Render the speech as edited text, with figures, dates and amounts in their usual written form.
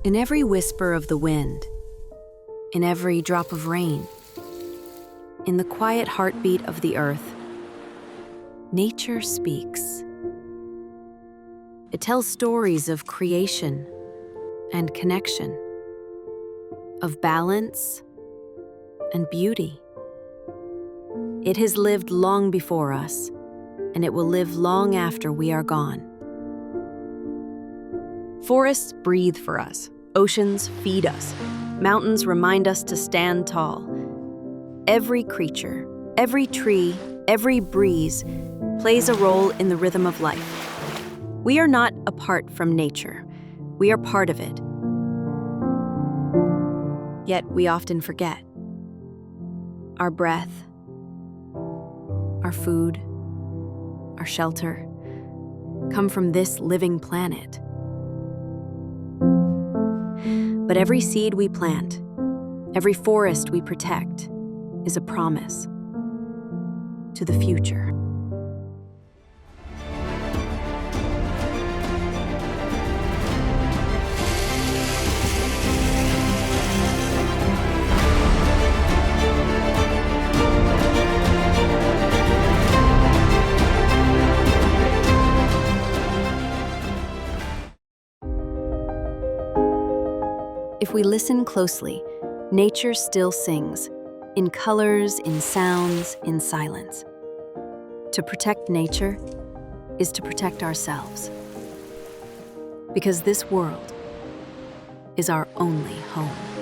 In every whisper of the wind, in every drop of rain, in the quiet heartbeat of the earth, nature speaks. It tells stories of creation and connection, of balance and beauty. It has lived long before us, and it will live long after we are gone. Forests breathe for us. Oceans feed us. Mountains remind us to stand tall. Every creature, every tree, every breeze plays a role in the rhythm of life. We are not apart from nature. We are part of it. Yet we often forget. Our breath, our food, our shelter come from this living planet. But every seed we plant, every forest we protect, is a promise to the future. If we listen closely, nature still sings, in colors, in sounds, in silence. To protect nature is to protect ourselves, because this world is our only home.